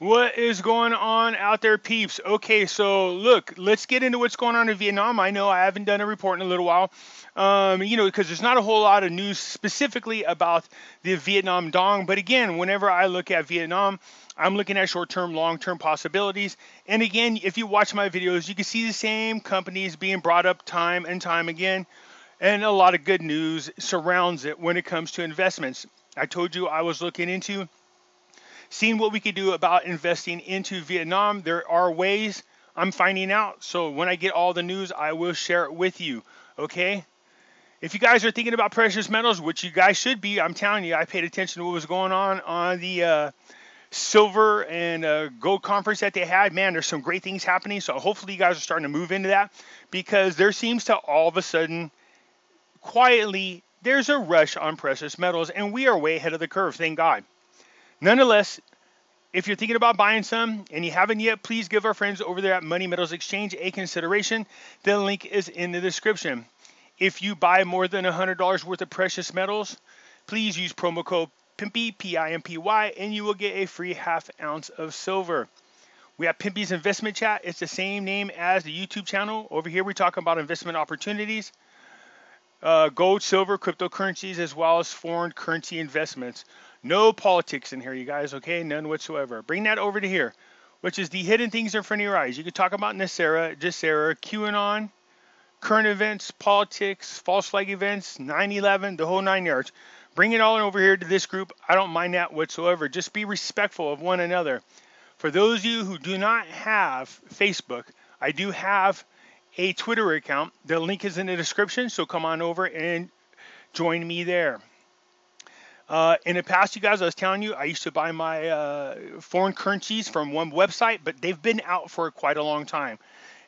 What is going on out there, peeps? Okay, so look, let's get into what's going on in Vietnam. I know I haven't done a report in a little while, because there's not a whole lot of news specifically about the Vietnam Dong. But again, whenever I look at Vietnam, I'm looking at short-term, long-term possibilities. And again, if you watch my videos, you can see the same companies being brought up time and time again, and a lot of good news surrounds it when it comes to investments. I told you I was looking into seeing what we could do about investing into Vietnam. There are ways I'm finding out. So when I get all the news, I will share it with you. Okay? If you guys are thinking about precious metals, which you guys should be, I'm telling you, I paid attention to what was going on the silver and gold conference that they had. Man, there's some great things happening. So hopefully you guys are starting to move into that, because there seems to all of a sudden, quietly, there's a rush on precious metals, and we are way ahead of the curve, thank God. Nonetheless, if you're thinking about buying some and you haven't yet, please give our friends over there at Money Metals Exchange a consideration. The link is in the description. If you buy more than $100 worth of precious metals, please use promo code Pimpy, P-I-M-P-Y, and you will get a free ½ ounce of silver. We have Pimpy's Investment Chat. It's the same name as the YouTube channel. Over here, we talk about investment opportunities, gold, silver, cryptocurrencies, as well as foreign currency investments. No politics in here, you guys, okay? None whatsoever. Bring that over to here, which is the hidden things in front of your eyes. You can talk about NESARA, GESARA, QAnon, current events, politics, false flag events, 9/11, the whole 9 yards. Bring it all over here to this group. I don't mind that whatsoever. Just be respectful of one another. For those of you who do not have Facebook, I do have a Twitter account. The link is in the description, so come on over and join me there. In the past, you guys, I was telling you, I used to buy my foreign currencies from one website, but they've been out for quite a long time.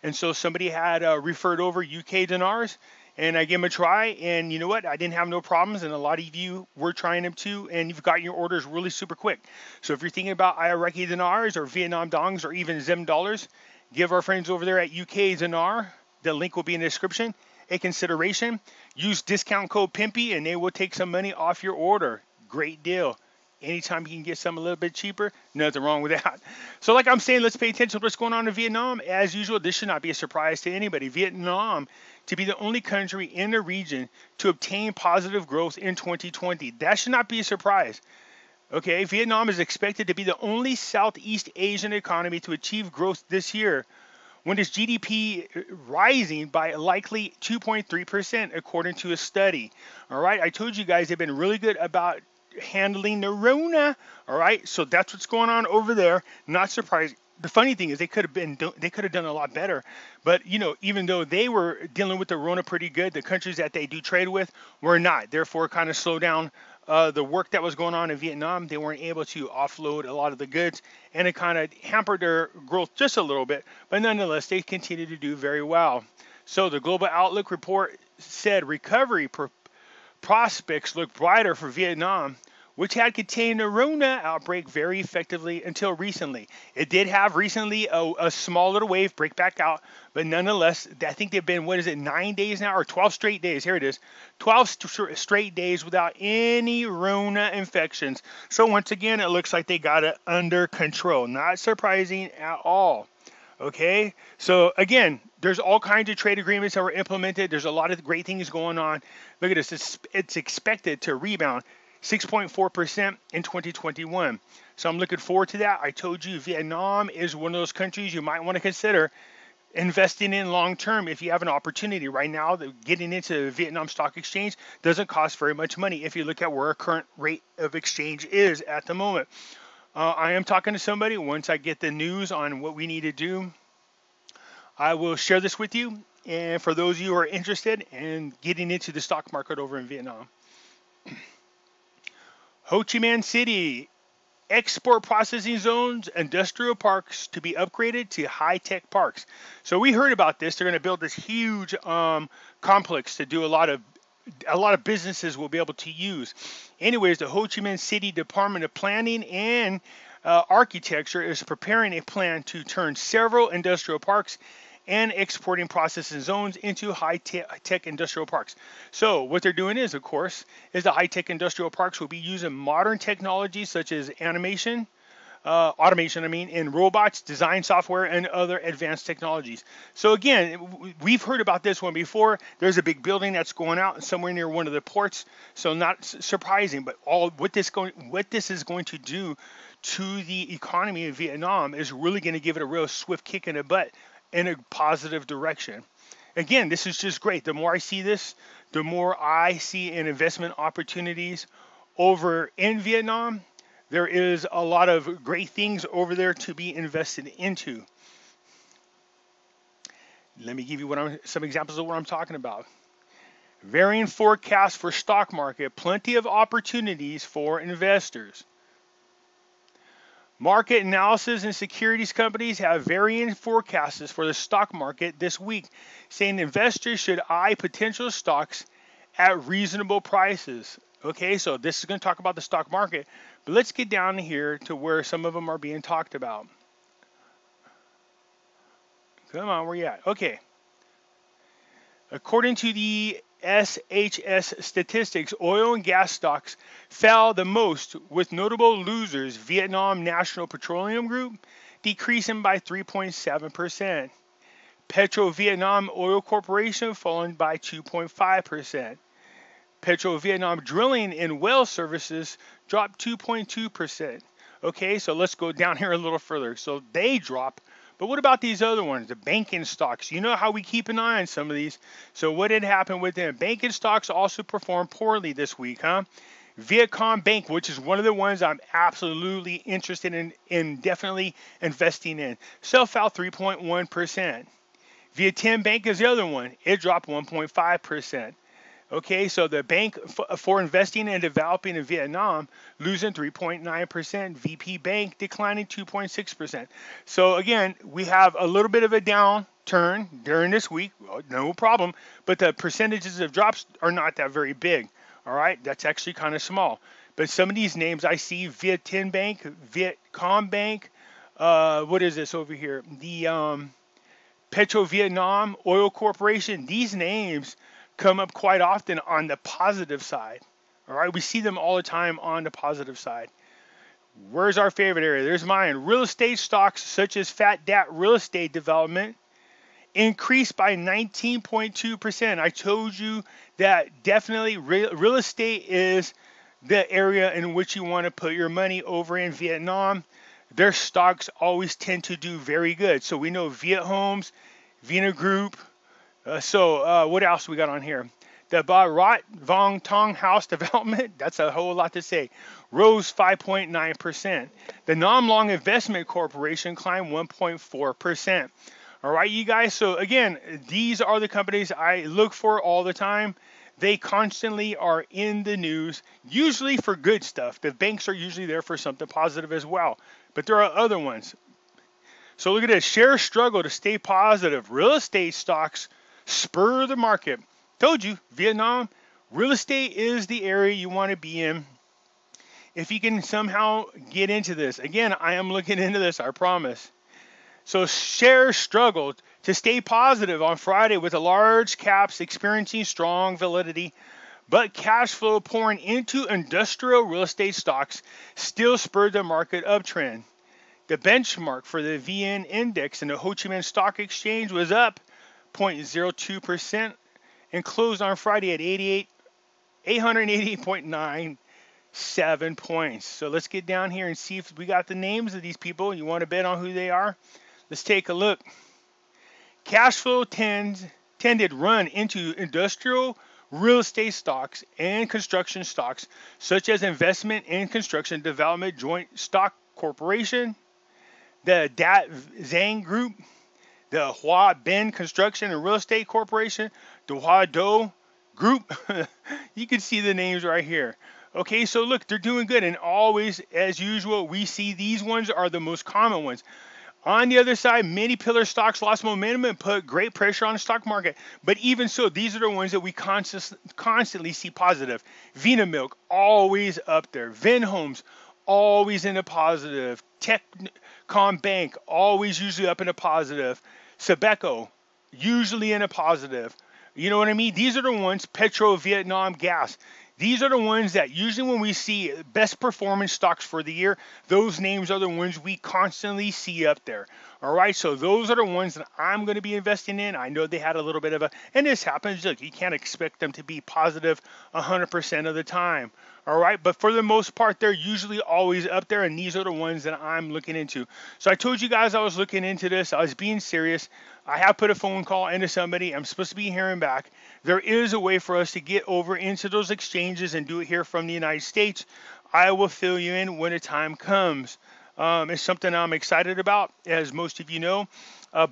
And so somebody had referred over UK dinars, and I gave them a try, and you know what? I didn't have no problems, and a lot of you were trying them too, and you've gotten your orders really super quick. So if you're thinking about Iraqi dinars or Vietnam dongs or even Zim dollars, give our friends over there at UK Dinar, the link will be in the description, a consideration. Use discount code Pimpy, and they will take some money off your order. Great deal. Anytime you can get some a little bit cheaper, nothing wrong with that. So like I'm saying, let's pay attention to what's going on in Vietnam. As usual, this should not be a surprise to anybody. Vietnam to be the only country in the region to obtain positive growth in 2020. That should not be a surprise. Okay, Vietnam is expected to be the only Southeast Asian economy to achieve growth this year, when its GDP rising by likely 2.3%, according to a study. All right, I told you guys they've been really good about handling the Rona. All right, so that's what's going on over there. Not surprising. The funny thing is they could have done a lot better, but you know, even though they were dealing with the Rona pretty good, the countries that they do trade with were not. Therefore, kind of slow down the work that was going on in Vietnam. They weren't able to offload a lot of the goods, and it kind of hampered their growth just a little bit. But nonetheless, they continue to do very well. So the Global Outlook report said recovery prospects look brighter for Vietnam, which had contained the Rona outbreak very effectively until recently. It did have recently a small little wave break back out, but nonetheless, I think they've been, 9 days now, or 12 straight days, here it is, 12 straight days without any Rona infections. So once again, it looks like they got it under control. Not surprising at all. Okay, so again, there's all kinds of trade agreements that were implemented. There's a lot of great things going on. Look at this, it's expected to rebound 6.4% in 2021. So I'm looking forward to that. I told you Vietnam is one of those countries you might want to consider investing in long term if you have an opportunity. Right now, getting into the Vietnam Stock Exchange doesn't cost very much money if you look at where our current rate of exchange is at the moment. I am talking to somebody. Once I get the news on what we need to do, I will share this with you. And for those of you who are interested in getting into the stock market over in Vietnam. Ho Chi Minh City, export processing zones, industrial parks to be upgraded to high-tech parks. So we heard about this. They're going to build this huge complex to do a lot of businesses will be able to use. Anyways, the Ho Chi Minh City Department of Planning and Architecture is preparing a plan to turn several industrial parks and exporting processing zones into high-tech industrial parks. So what they're doing is, of course, is the high-tech industrial parks will be using modern technologies such as animation, automation, I mean, in robots, design software, and other advanced technologies. So again, we've heard about this one before. There's a big building that's going out somewhere near one of the ports, so not surprising. But what this is going to do to the economy of Vietnam is really going to give it a real swift kick in the butt in a positive direction. Again, this is just great. The more I see this, the more I see in investment opportunities over in Vietnam. There is a lot of great things over there to be invested into. Let me give you some examples of what I'm talking about. Varying forecasts for stock market, plenty of opportunities for investors. Market analysis and securities companies have varying forecasts for the stock market this week, saying investors should eye potential stocks at reasonable prices. Okay, so this is going to talk about the stock market, but let's get down here to where some of them are being talked about. Come on, where you at? Okay. According to the SHS statistics, oil and gas stocks fell the most, with notable losers Vietnam National Petroleum Group decreasing by 3.7%. Petro Vietnam Oil Corporation falling by 2.5%. Petro Vietnam Drilling and Well Services dropped 2.2%. Okay, so let's go down here a little further. So they drop, but what about these other ones, the banking stocks? You know how we keep an eye on some of these. So what had happened with them? Banking stocks also performed poorly this week, huh? Vietcom Bank, which is one of the ones I'm absolutely interested in definitely investing in, so fell 3.1%. Vietnam Bank is the other one. It dropped 1.5%. Okay, so the bank for investing and developing in Vietnam losing 3.9%. VP Bank declining 2.6%. So again, we have a little bit of a downturn during this week. Well, no problem, but the percentages of drops are not that very big. All right, that's actually kind of small. But some of these names I see: Viettin Bank, Vietcom Bank. What is this over here? The Petro Vietnam Oil Corporation. These names come up quite often on the positive side. All right, we see them all the time on the positive side. Where's our favorite area? There's mine. Real estate stocks such as Fat Dat Real Estate Development increased by 19.2%. I told you that definitely real estate is the area in which you want to put your money over in Vietnam. Their stocks always tend to do very good. So we know Viet Homes, Vina Group. What else we got on here? The Ba Rat Vong Tong House Development, that's a whole lot to say, rose 5.9%. The Nam Long Investment Corporation climbed 1.4%. All right, you guys. So again, these are the companies I look for all the time. They constantly are in the news, usually for good stuff. The banks are usually there for something positive as well. But there are other ones. So look at this. Share struggle to stay positive. Real estate stocks spur the market. Told you, Vietnam, real estate is the area you want to be in. If you can somehow get into this. Again, I am looking into this, I promise. So shares struggled to stay positive on Friday with the large caps experiencing strong validity, but cash flow pouring into industrial real estate stocks still spurred the market uptrend. The benchmark for the VN index in the Ho Chi Minh Stock Exchange was up 0.02% and closed on Friday at 888.97 points. So let's get down here and see if we got the names of these people. You want to bet on who they are? Let's take a look. Cash flow tended run into industrial real estate stocks and construction stocks, such as Investment and Construction Development Joint Stock Corporation, the Dat Zang Group, the Hoa Ben Construction and Real Estate Corporation, the Hoa Do Group. You can see the names right here. Okay, so look, they're doing good. And always, as usual, we see these ones are the most common ones. On the other side, many pillar stocks lost momentum and put great pressure on the stock market. But even so, these are the ones that we constantly see positive. Vina Milk, always up there. Vin Homes, always in the positive. Techcom Bank, always usually up in the positive. Sabeco, usually in a positive. You know what I mean? These are the ones. Petro Vietnam Gas. These are the ones that usually when we see best performance stocks for the year, those names are the ones we constantly see up there. All right, so those are the ones that I'm going to be investing in. I know they had a little bit of a, and this happens, look, you can't expect them to be positive 100% of the time. All right, but for the most part, they're usually always up there, and these are the ones that I'm looking into. So I told you guys I was looking into this. I was being serious. I have put a phone call into somebody. I'm supposed to be hearing back. There is a way for us to get over into those exchanges and do it here from the United States. I will fill you in when the time comes. It's something I'm excited about. As most of you know,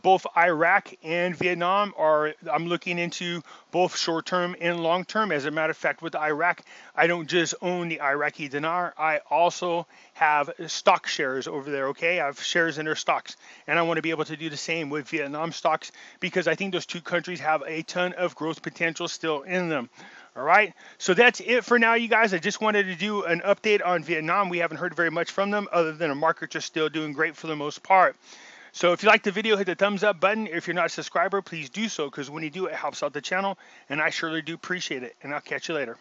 both Iraq and Vietnam I'm looking into both short term and long term. As a matter of fact, with Iraq, I don't just own the Iraqi dinar, I also have stock shares over there, okay? I have shares in their stocks. And I want to be able to do the same with Vietnam stocks because I think those two countries have a ton of growth potential still in them. All right, so that's it for now, you guys. I just wanted to do an update on Vietnam. We haven't heard very much from them other than the markets are still doing great for the most part. So if you liked the video, hit the thumbs up button. If you're not a subscriber, please do so because when you do, it helps out the channel, and I surely do appreciate it. And I'll catch you later.